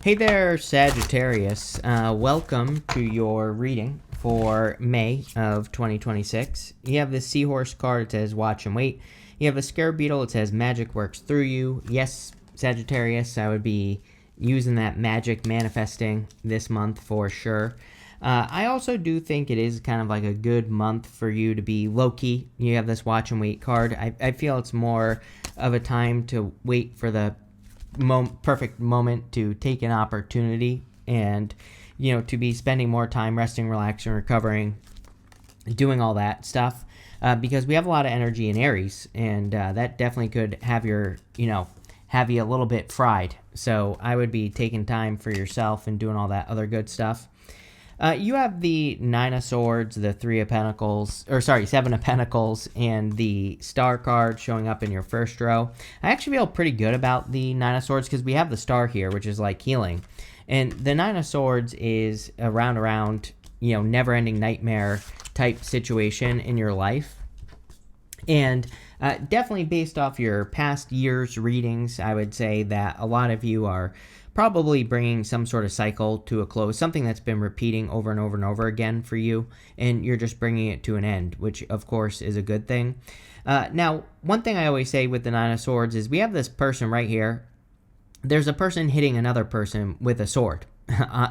Hey there, Sagittarius. Welcome to your reading for May of 2026. You have the Seahorse card. It says watch and wait. You have a Scarab Beetle. It says magic works through you. Yes, Sagittarius, I would be using that magic manifesting this month for sure. I also do think it is kind of like a good month for you to be low-key. You have this watch and wait card. I feel it's more of a time to wait for the perfect moment to take an opportunity and, to be spending more time resting, relaxing, recovering, doing all that stuff. Because we have a lot of energy in Aries, and that definitely could have have you a little bit fried. So I would be taking time for yourself and doing all that other good stuff. You have the Nine of Swords, the Seven of Pentacles, and the Star card showing up in your first row. I actually feel pretty good about the Nine of Swords because we have the Star here, which is like healing. And the Nine of Swords is a round, never-ending nightmare type situation in your life. And definitely based off your past year's readings, I would say that a lot of you are probably bringing some sort of cycle to a close, something that's been repeating over and over and over again for you, and you're just bringing it to an end, which of course is a good thing. Now, one thing I always say with the Nine of Swords is we have this person right here. There's a person hitting another person with a sword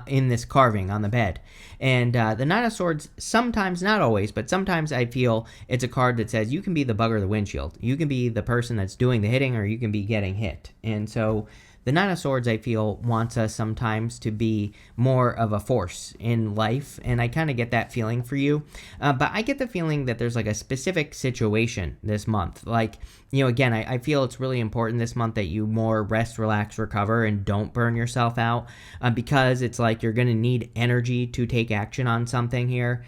in this carving on the bed. And the Nine of Swords, sometimes, not always, but sometimes I feel it's a card that says you can be the bug or the windshield. You can be the person that's doing the hitting, or you can be getting hit. And so the Nine of Swords, I feel, wants us sometimes to be more of a force in life, and I kind of get that feeling for you. But I get the feeling that there's like a specific situation this month. Like, again, I feel it's really important this month that you more rest, relax, recover, and don't burn yourself out, because it's like you're going to need energy to take action on something here.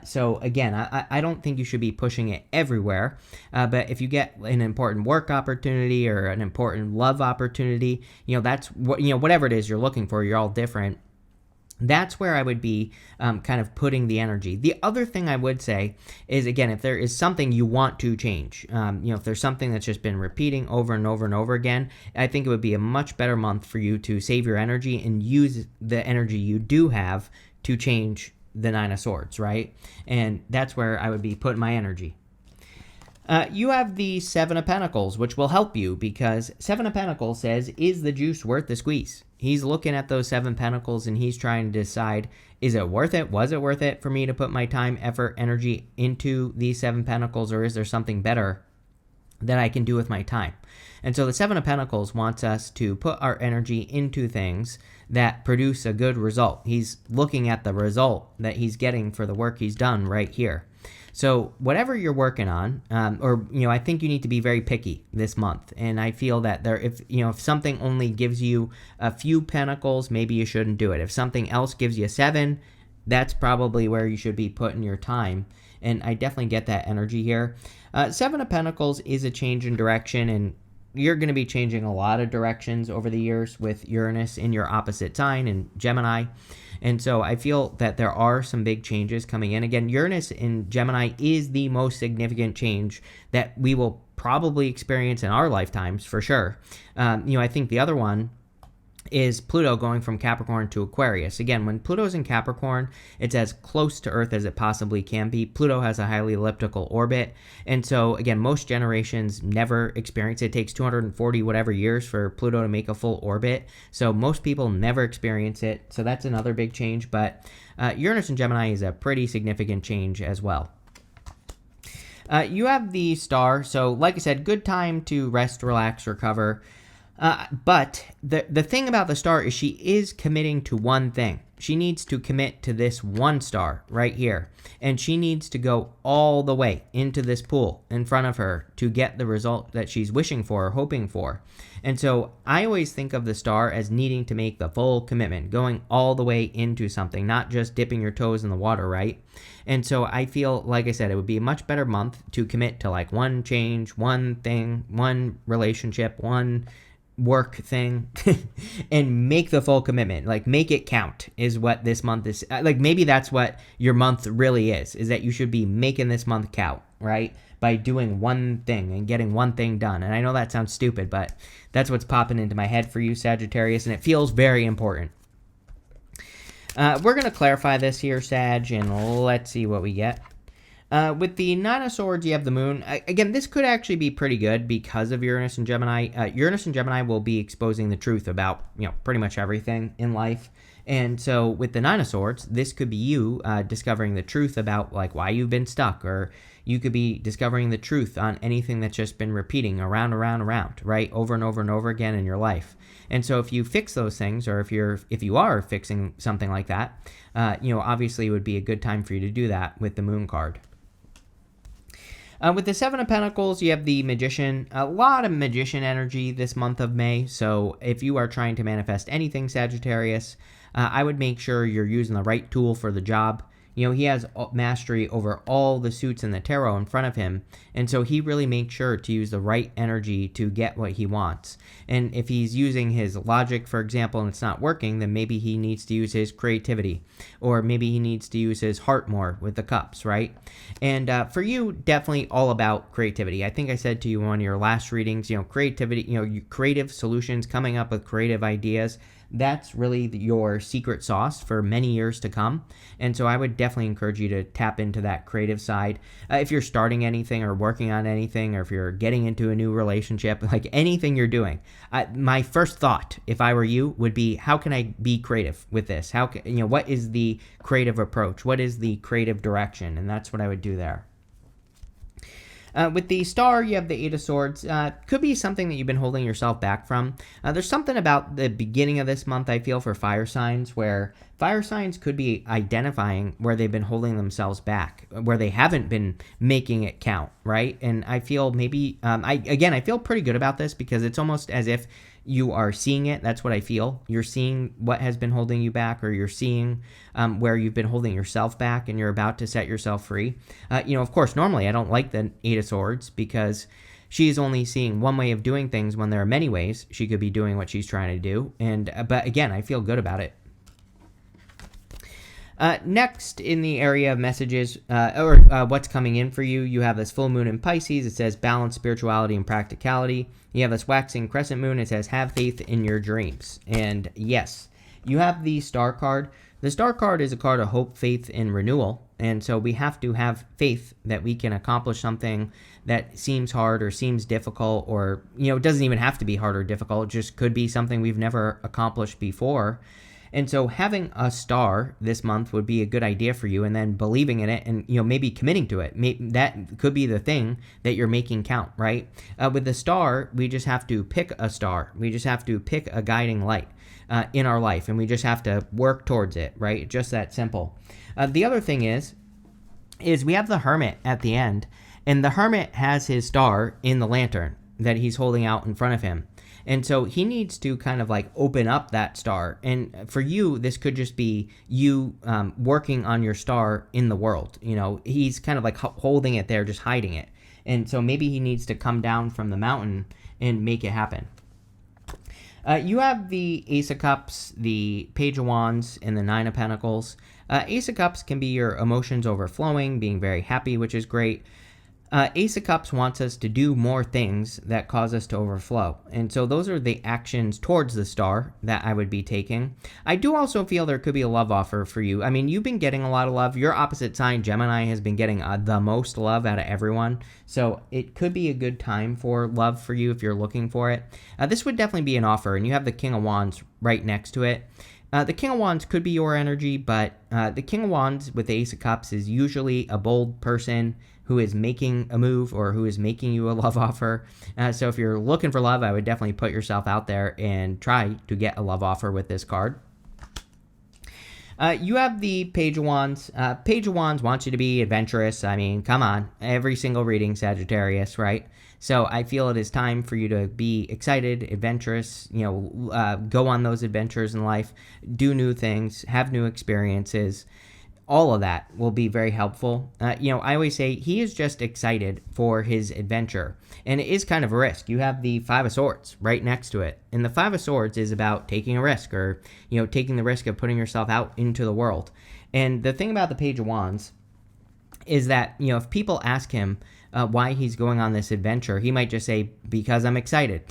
So again, I don't think you should be pushing it everywhere, but if you get an important work opportunity or an important love opportunity, that's what, whatever it is you're looking for, you're all different. That's where I would be kind of putting the energy. The other thing I would say is, again, if there is something you want to change, if there's something that's just been repeating over and over and over again, I think it would be a much better month for you to save your energy and use the energy you do have to change the Nine of Swords, right? And that's where I would be putting my energy. You have the Seven of Pentacles, which will help you because Seven of Pentacles says, is the juice worth the squeeze? He's looking at those Seven Pentacles and he's trying to decide, is it worth it? Was it worth it for me to put my time, effort, energy into these Seven Pentacles, or is there something better that I can do with my time? And so the Seven of Pentacles wants us to put our energy into things that produce a good result. He's looking at the result that he's getting for the work he's done right here. So whatever you're working on, I think you need to be very picky this month. And I feel that if something only gives you a few pentacles, maybe you shouldn't do it. If something else gives you 7, that's probably where you should be putting your time. And I definitely get that energy here. Seven of Pentacles is a change in direction, and you're going to be changing a lot of directions over the years with Uranus in your opposite sign in Gemini. And so I feel that there are some big changes coming in. Again, Uranus in Gemini is the most significant change that we will probably experience in our lifetimes for sure. I think the other one is Pluto going from Capricorn to Aquarius. Again, when Pluto's in Capricorn, it's as close to Earth as it possibly can be. Pluto has a highly elliptical orbit. And so, again, most generations never experience it. It takes 240 whatever years for Pluto to make a full orbit. So most people never experience it. So that's another big change. But Uranus in Gemini is a pretty significant change as well. You have the Star. So, like I said, good time to rest, relax, recover. But the thing about the Star is she is committing to one thing. She needs to commit to this one star right here. And she needs to go all the way into this pool in front of her to get the result that she's wishing for or hoping for. And so I always think of the Star as needing to make the full commitment, going all the way into something, not just dipping your toes in the water, right? And so I feel, like I said, it would be a much better month to commit to like one change, one thing, one relationship, one work thing and make the full commitment. Like, make it count is what this month is. Like, maybe that's what your month really is that you should be making this month count, right? By doing one thing and getting one thing done. And I know that sounds stupid, but that's what's popping into my head for you, Sagittarius, and it feels very important. We're going to clarify this here, Sag, and let's see what we get. With the Nine of Swords, you have the Moon. Again, this could actually be pretty good because of Uranus and Gemini. Uranus and Gemini will be exposing the truth about, pretty much everything in life. And so with the Nine of Swords, this could be you discovering the truth about, like, why you've been stuck, or you could be discovering the truth on anything that's just been repeating around, right? Over and over and over again in your life. And so if you fix those things, or if you are fixing something like that, obviously it would be a good time for you to do that with the Moon card. With the Seven of Pentacles, you have the Magician. A lot of Magician energy this month of May. So if you are trying to manifest anything, Sagittarius, I would make sure you're using the right tool for the job. He has mastery over all the suits in the tarot in front of him. And so he really makes sure to use the right energy to get what he wants. And if he's using his logic, for example, and it's not working, then maybe he needs to use his creativity. Or maybe he needs to use his heart more with the cups, right? And for you, definitely all about creativity. I think I said to you on your last readings, creativity, creative solutions, coming up with creative ideas. That's really your secret sauce for many years to come. And so I would definitely encourage you to tap into that creative side. If you're starting anything or working on anything, or if you're getting into a new relationship, like anything you're doing, my first thought, if I were you, would be, how can I be creative with this? What is the creative approach? What is the creative direction? And that's what I would do there. With the Star, you have the Eight of Swords. Could be something that you've been holding yourself back from. There's something about the beginning of this month, I feel, for fire signs, where fire signs could be identifying where they've been holding themselves back, where they haven't been making it count, right? And I feel maybe, I feel pretty good about this, because it's almost as if you are seeing it. That's what I feel. You're seeing what has been holding you back, or you're seeing where you've been holding yourself back, and you're about to set yourself free. Of course, normally I don't like the Eight of Swords, because she is only seeing one way of doing things when there are many ways she could be doing what she's trying to do. But again, I feel good about it. Next, in the area of messages, what's coming in for you, you have this full moon in Pisces. It says balance, spirituality, and practicality. You have this waxing crescent moon. It says have faith in your dreams. And yes, you have the Star card. The Star card is a card of hope, faith, and renewal. And so we have to have faith that we can accomplish something that seems hard or seems difficult, or, it doesn't even have to be hard or difficult. It just could be something we've never accomplished before. And so having a star this month would be a good idea for you, and then believing in it and, maybe committing to it. That could be the thing that you're making count, right? With the star, we just have to pick a star. We just have to pick a guiding light in our life, and we just have to work towards it, right? Just that simple. The other thing is we have the Hermit at the end, and the Hermit has his star in the lantern that he's holding out in front of him. And so he needs to kind of like open up that star. And for you, this could just be you working on your star in the world. He's kind of like holding it there, just hiding it. And so maybe he needs to come down from the mountain and make it happen. You have the Ace of Cups, the Page of Wands, and the Nine of Pentacles. Ace of Cups can be your emotions overflowing, being very happy, which is great. Ace of Cups wants us to do more things that cause us to overflow. And so those are the actions towards the star that I would be taking. I do also feel there could be a love offer for you. I mean, you've been getting a lot of love. Your opposite sign, Gemini, has been getting the most love out of everyone. So it could be a good time for love for you if you're looking for it. This would definitely be an offer, and you have the King of Wands right next to it. The King of Wands could be your energy, but the King of Wands with the Ace of Cups is usually a bold person who is making a move, or who is making you a love offer. So if you're looking for love, I would definitely put yourself out there and try to get a love offer with this card. You have the Page of Wands. Page of Wands wants you to be adventurous. I mean, come on. Every single reading, Sagittarius, right? So I feel it is time for you to be excited, adventurous, go on those adventures in life, do new things, have new experiences. all of that will be very helpful. I always say he is just excited for his adventure, and it is kind of a risk. You have the Five of Swords right next to it, and the Five of Swords is about taking a risk, or taking the risk of putting yourself out into the world. And the thing about the Page of Wands is that if people ask him why he's going on this adventure, he might just say, because I'm excited,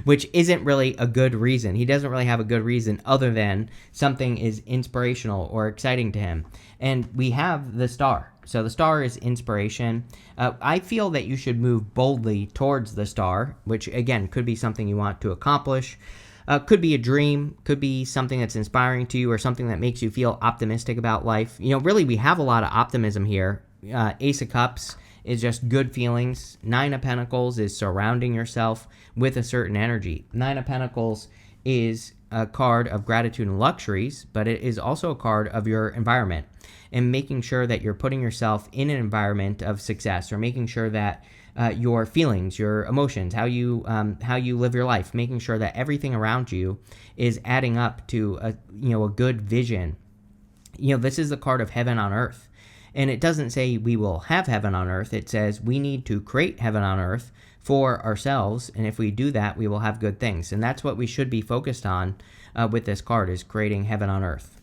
which isn't really a good reason. He doesn't really have a good reason other than something is inspirational or exciting to him. And we have the Star. So the Star is inspiration. I feel that you should move boldly towards the Star, which again could be something you want to accomplish. Could be a dream, could be something that's inspiring to you, or something that makes you feel optimistic about life. Really, we have a lot of optimism here. Ace of Cups is just good feelings. Nine of Pentacles is surrounding yourself with a certain energy. Nine of Pentacles is a card of gratitude and luxuries, but it is also a card of your environment and making sure that you're putting yourself in an environment of success, or making sure that your feelings, your emotions, how you live your life, making sure that everything around you is adding up to a good vision. This is the card of heaven on earth. And it doesn't say we will have heaven on earth. It says we need to create heaven on earth for ourselves. And if we do that, we will have good things. And that's what we should be focused on with this card, is creating heaven on earth.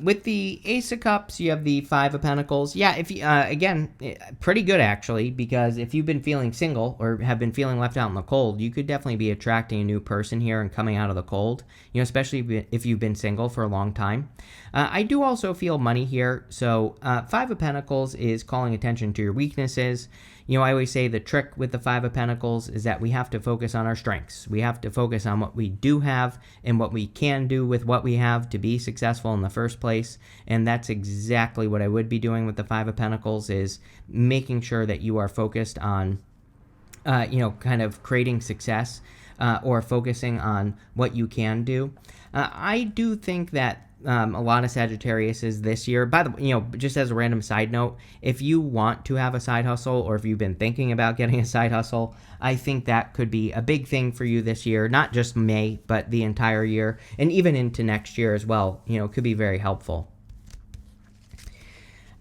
With the Ace of Cups, you have the Five of Pentacles. Yeah, if you, again, pretty good actually, because if you've been feeling single or have been feeling left out in the cold, you could definitely be attracting a new person here and coming out of the cold, especially if you've been single for a long time. I do also feel money here. So Five of Pentacles is calling attention to your weaknesses. I always say the trick with the Five of Pentacles is that we have to focus on our strengths. We have to focus on what we do have and what we can do with what we have to be successful in the first place. And that's exactly what I would be doing with the Five of Pentacles, is making sure that you are focused on, kind of creating success or focusing on what you can do. I do think that a lot of Sagittarius is this year. By the way, just as a random side note, if you want to have a side hustle, or if you've been thinking about getting a side hustle, I think that could be a big thing for you this year. Not just May, but the entire year, and even into next year as well. Could be very helpful.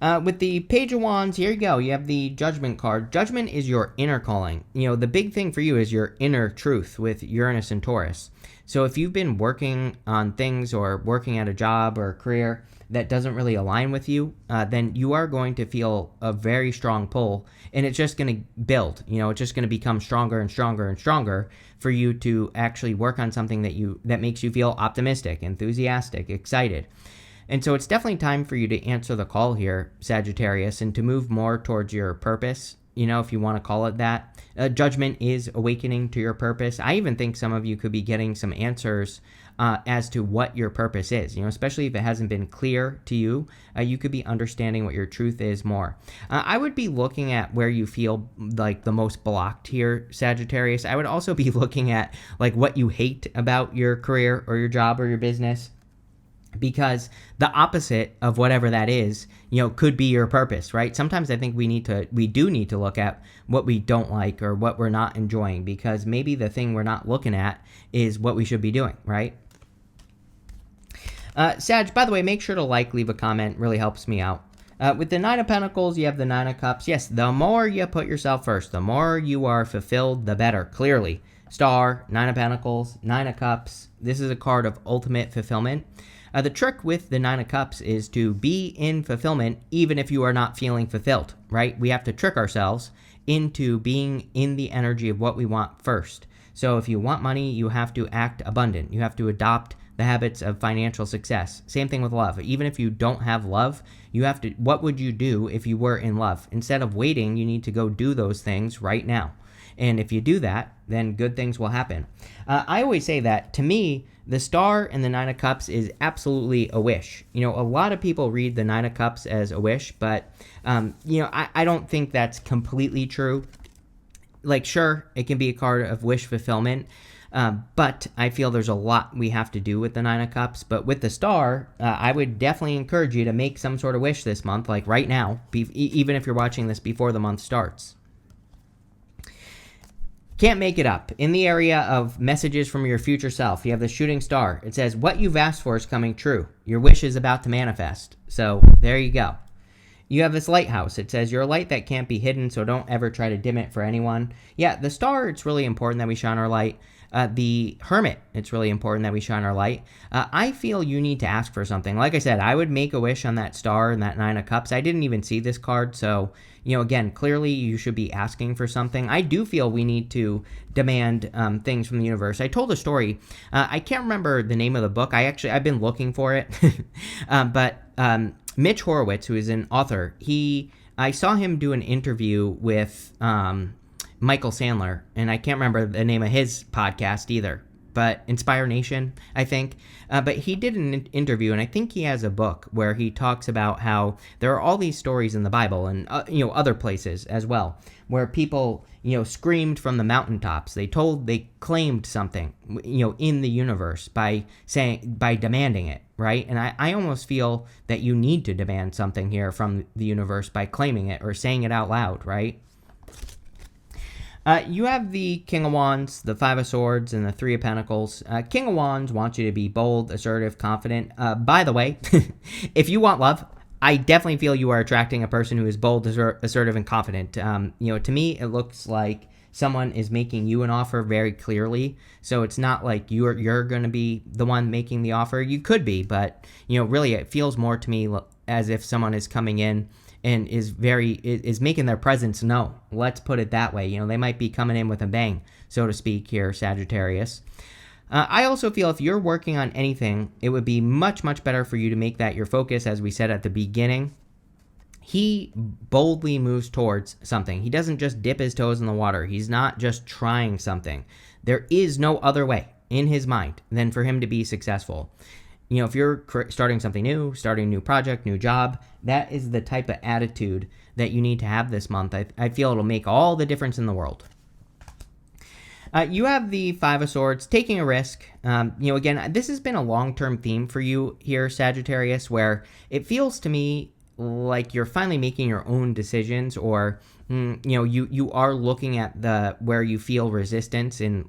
With the Page of Wands, here you go. You have the Judgment card. Judgment is your inner calling. The big thing for you is your inner truth with Uranus and Taurus. So if you've been working on things or working at a job or a career that doesn't really align with you, then you are going to feel a very strong pull, and it's just going to build. It's just going to become stronger and stronger and stronger for you to actually work on something that makes you feel optimistic, enthusiastic, excited. And so it's definitely time for you to answer the call here, Sagittarius, and to move more towards your purpose, if you want to call it that. Judgment is awakening to your purpose. I even think some of you could be getting some answers as to what your purpose is, especially if it hasn't been clear to you. You could be understanding what your truth is more. I would be looking at where you feel like the most blocked here, Sagittarius. I would also be looking at like what you hate about your career or your job or your business, because the opposite of whatever that is, could be your purpose, right? Sometimes I think we do need to look at what we don't like or what we're not enjoying, because maybe the thing we're not looking at is what we should be doing, right? Sag, by the way, make sure to leave a comment. Really helps me out. With the Nine of Pentacles, you have the Nine of Cups. Yes, the more you put yourself first, the more you are fulfilled, the better, clearly. Star, Nine of Pentacles, Nine of Cups. This is a card of ultimate fulfillment. The trick with the Nine of Cups is to be in fulfillment even if you are not feeling fulfilled, right? We have to trick ourselves into being in the energy of what we want first. So if you want money, you have to act abundant. You have to adopt the habits of financial success. Same thing with love. Even if you don't have love, you have to, what would you do if you were in love? Instead of waiting, you need to go do those things right now. And if you do that, then good things will happen. I always say that, to me, the Star and the Nine of Cups is absolutely a wish. A lot of people read the Nine of Cups as a wish, but, I don't think that's completely true. Like, sure, it can be a card of wish fulfillment, but I feel there's a lot we have to do with the Nine of Cups. But with the Star, I would definitely encourage you to make some sort of wish this month, like right now, even if you're watching this before the month starts. Can't make it up. In the area of messages from your future self, you have the shooting star. It says, what you've asked for is coming true. Your wish is about to manifest. So there you go. You have this lighthouse. It says, you're a light that can't be hidden, so don't ever try to dim it for anyone. Yeah, the star, it's really important that we shine our light. The hermit, it's really important that we shine our light. I feel you need to ask for something. Like I said, I would make a wish on that star and that 9 of cups. I didn't even see this card, so, again, clearly you should be asking for something. I do feel we need to demand things from the universe. I told a story. I can't remember the name of the book. I've been looking for it. But Mitch Horowitz, who is an author, I saw him do an interview with Michael Sandler, and I can't remember the name of his podcast either, but Inspire Nation, I think. But he did an interview, and I think he has a book where he talks about how there are all these stories in the Bible and other places as well, where people screamed from the mountaintops. They claimed something in the universe by demanding it, right? And I almost feel that you need to demand something here from the universe by claiming it or saying it out loud, right? You have the King of Wands, the Five of Swords, and the Three of Pentacles. King of Wands wants you to be bold, assertive, confident. By the way, if you want love, I definitely feel you are attracting a person who is bold, assertive, and confident. To me, it looks like someone is making you an offer very clearly. So it's not like you're going to be the one making the offer. You could be, but really, it feels more to me as if someone is coming in and is making their presence known. Let's put it that way. They might be coming in with a bang, so to speak, here, Sagittarius. I also feel if you're working on anything, it would be much, much better for you to make that your focus, as we said at the beginning. He boldly moves towards something. He doesn't just dip his toes in the water. He's not just trying something. There is no other way in his mind than for him to be successful. If you're starting something new, starting a new project, new job, that is the type of attitude that you need to have this month. I feel it'll make all the difference in the world. You have the Five of Swords, taking a risk. Again, this has been a long-term theme for you here, Sagittarius, where it feels to me like you're finally making your own decisions, or you are looking at where you feel resistance in,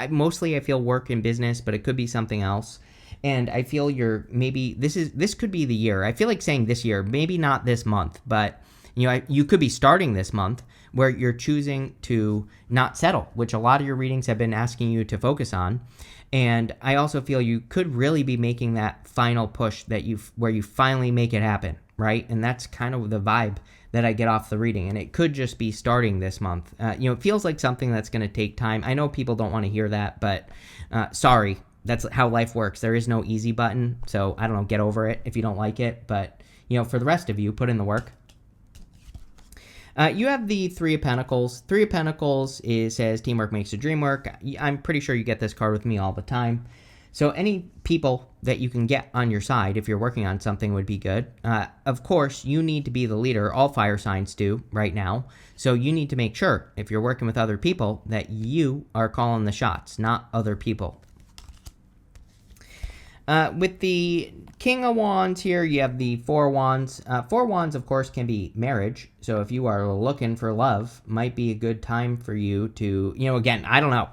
mostly I feel work and business, but it could be something else. And I feel this could be the year. I feel like saying this year, maybe not this month, but you could be starting this month where you're choosing to not settle, which a lot of your readings have been asking you to focus on. And I also feel you could really be making that final push where you finally make it happen, right? And that's kind of the vibe that I get off the reading. And it could just be starting this month. It feels like something that's going to take time. I know people don't want to hear that, but sorry. That's how life works. There is no easy button. So I don't know, get over it if you don't like it. But, for the rest of you, put in the work. You have the Three of Pentacles. Three of Pentacles says teamwork makes the dream work. I'm pretty sure you get this card with me all the time. So any people that you can get on your side if you're working on something would be good. Of course, you need to be the leader. All fire signs do right now. So you need to make sure if you're working with other people that you are calling the shots, not other people. With the King of Wands here, you have the Four of Wands. Four of Wands, of course, can be marriage. So if you are looking for love, might be a good time for you to, again, I don't know.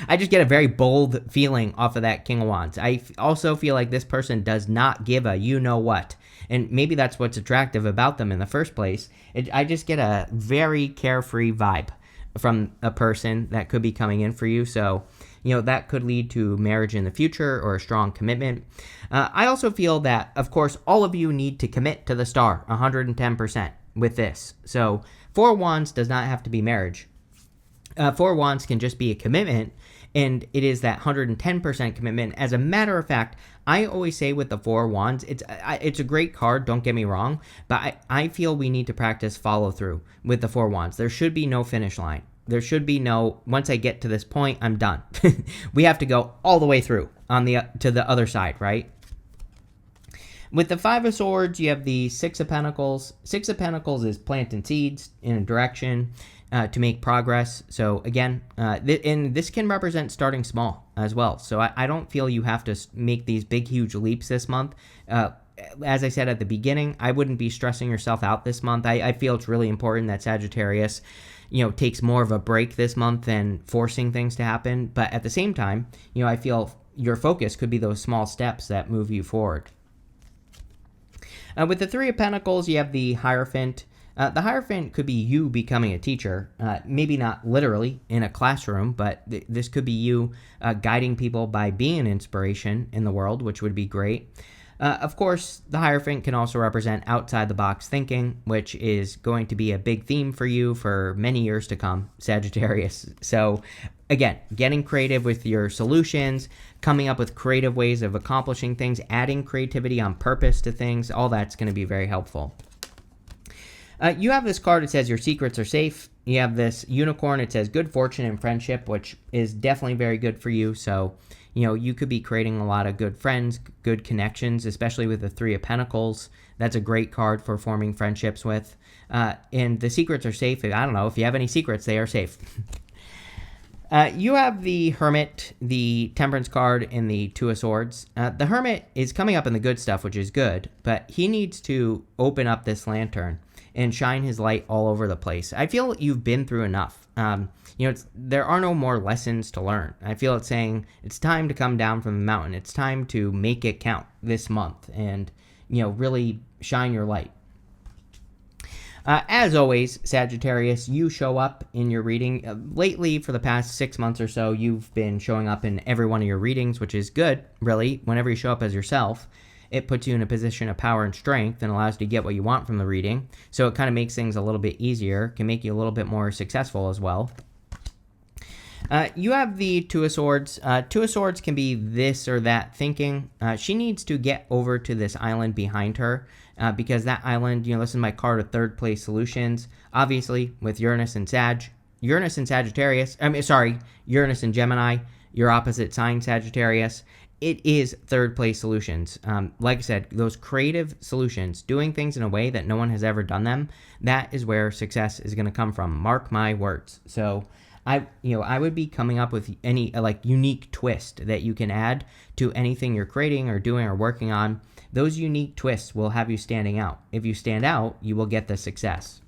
I just get a very bold feeling off of that King of Wands. I also feel like this person does not give a you-know-what. And maybe that's what's attractive about them in the first place. I just get a very carefree vibe from a person that could be coming in for you. So that could lead to marriage in the future or a strong commitment. I also feel that, of course, all of you need to commit to the star 110% with this. So Four of Wands does not have to be marriage. Four of Wands can just be a commitment, and it is that 110% commitment. As a matter of fact, I always say with the Four of Wands, it's a great card, don't get me wrong, but I feel we need to practice follow through with the Four of Wands. There should be no finish line. There should be no, once I get to this point, I'm done. We have to go all the way through to the other side, right? With the Five of Swords, you have the Six of Pentacles. Six of Pentacles is planting seeds in a direction to make progress. So again, and this can represent starting small as well. So I don't feel you have to make these big, huge leaps this month. As I said at the beginning, I wouldn't be stressing yourself out this month. I feel it's really important that Sagittarius, takes more of a break this month than forcing things to happen. But at the same time, I feel your focus could be those small steps that move you forward. With the Three of Pentacles, you have the Hierophant. The Hierophant could be you becoming a teacher, maybe not literally in a classroom, but this could be you guiding people by being an inspiration in the world, which would be great. Of course, the Hierophant can also represent outside-the-box thinking, which is going to be a big theme for you for many years to come, Sagittarius. So, again, getting creative with your solutions, coming up with creative ways of accomplishing things, adding creativity on purpose to things, all that's going to be very helpful. You have this card that says your secrets are safe. You have this unicorn. It says good fortune and friendship, which is definitely very good for you. So, you could be creating a lot of good friends, good connections, especially with the Three of Pentacles. That's a great card for forming friendships with. And the secrets are safe. I don't know. If you have any secrets, they are safe. You have the Hermit, the Temperance card, and the Two of Swords. The Hermit is coming up in the good stuff, which is good, but he needs to open up this lantern and shine his light all over the place. I feel you've been through enough. There are no more lessons to learn. I feel it's saying it's time to come down from the mountain. It's time to make it count this month and, really shine your light. As always, Sagittarius, you show up in your reading. Lately, for the past 6 months or so, you've been showing up in every one of your readings, which is good, really. Whenever you show up as yourself, it puts you in a position of power and strength and allows you to get what you want from the reading. So it kind of makes things a little bit easier, can make you a little bit more successful as well. You have the Two of Swords. Two of Swords can be this or that thinking. She needs to get over to this island behind her because that island, this is my card of third place solutions. Obviously, with Uranus and Uranus and Sagittarius, Uranus and Gemini, your opposite sign, Sagittarius. It is third place solutions. Like I said, those creative solutions, doing things in a way that no one has ever done them, that is where success is going to come from. Mark my words. So I would be coming up with any unique twist that you can add to anything you're creating or doing or working on. Those unique twists will have you standing out. If you stand out, you will get the success.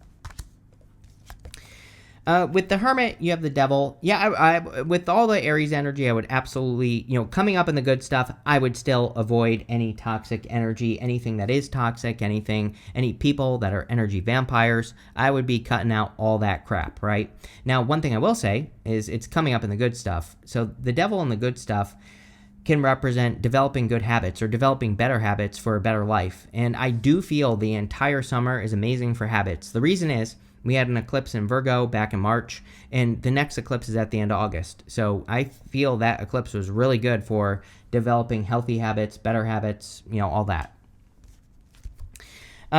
With the Hermit, you have the Devil. Yeah, I with all the Aries energy, I would absolutely, coming up in the good stuff, I would still avoid any toxic energy, anything that is toxic, any people that are energy vampires. I would be cutting out all that crap, right? Now, one thing I will say is it's coming up in the good stuff. So the Devil and the good stuff can represent developing good habits or developing better habits for a better life. And I do feel the entire summer is amazing for habits. The reason is, we had an eclipse in Virgo back in March, and the next eclipse is at the end of August. So I feel that eclipse was really good for developing healthy habits, better habits, all that.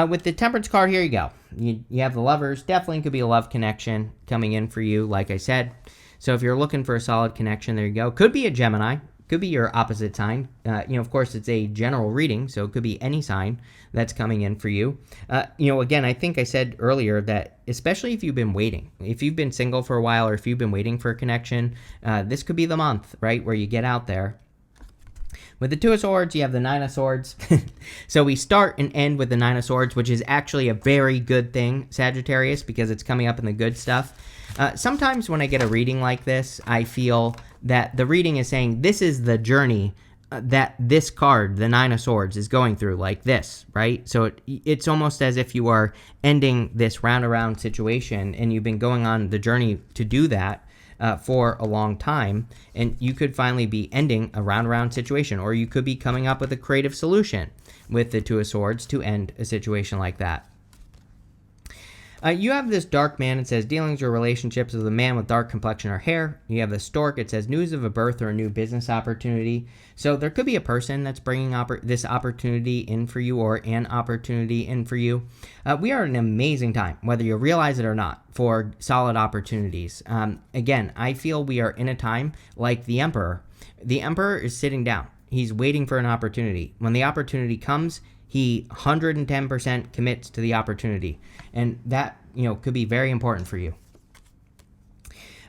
With the Temperance card, here you go. You have the Lovers. Definitely could be a love connection coming in for you, like I said. So if you're looking for a solid connection, there you go. Could be a Gemini. Could be your opposite sign. Of course, it's a general reading, so it could be any sign that's coming in for you. Again, I think I said earlier that especially if you've been waiting, if you've been single for a while or if you've been waiting for a connection, this could be the month, right, where you get out there. With the Two of Swords, you have the Nine of Swords. So we start and end with the Nine of Swords, which is actually a very good thing, Sagittarius, because it's coming up in the good stuff. Sometimes when I get a reading like this, I feel that the reading is saying this is the journey that this card, the Nine of Swords, is going through, like this, right? So it's almost as if you are ending this round-around situation, and you've been going on the journey to do that for a long time, and you could finally be ending a round-around situation, or you could be coming up with a creative solution with the Two of Swords to end a situation like that. You have this Dark Man. It says dealings or relationships with a man with dark complexion or hair. You have the Stork. It says news of a birth or a new business opportunity. So there could be a person that's bringing this opportunity in for you or an opportunity in for you. We are at an amazing time, whether you realize it or not, for solid opportunities. Again, I feel we are in a time like the Emperor. The Emperor is sitting down. He's waiting for an opportunity. When the opportunity comes, he 110% commits to the opportunity, and that could be very important for you.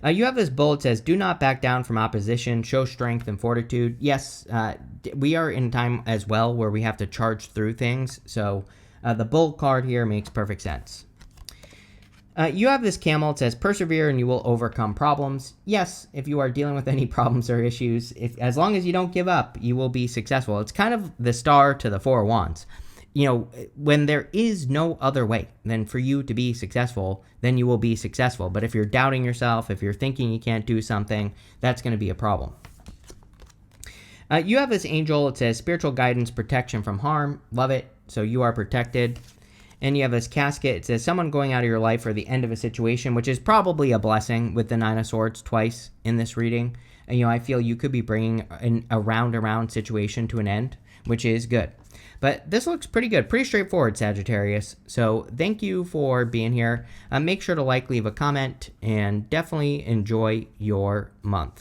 You have this Bull. It says, do not back down from opposition, show strength and fortitude. Yes, we are in time as well where we have to charge through things, so the Bull card here makes perfect sense. You have this camel. It says, persevere and you will overcome problems. Yes, if you are dealing with any problems or issues, as long as you don't give up, you will be successful. It's kind of the star to the Four of Wands. You know, when there is no other way than for you to be successful, then you will be successful. But if you're doubting yourself, if you're thinking you can't do something, that's going to be a problem. You have this angel. It says spiritual guidance, protection from harm. Love it. So you are protected. And you have this casket. It says someone going out of your life or the end of a situation, which is probably a blessing with the Nine of Swords twice in this reading. And, you know, I feel you could be bringing a round situation to an end, which is good. But this looks pretty good, pretty straightforward, Sagittarius. So thank you for being here. Make sure to leave a comment, and definitely enjoy your month.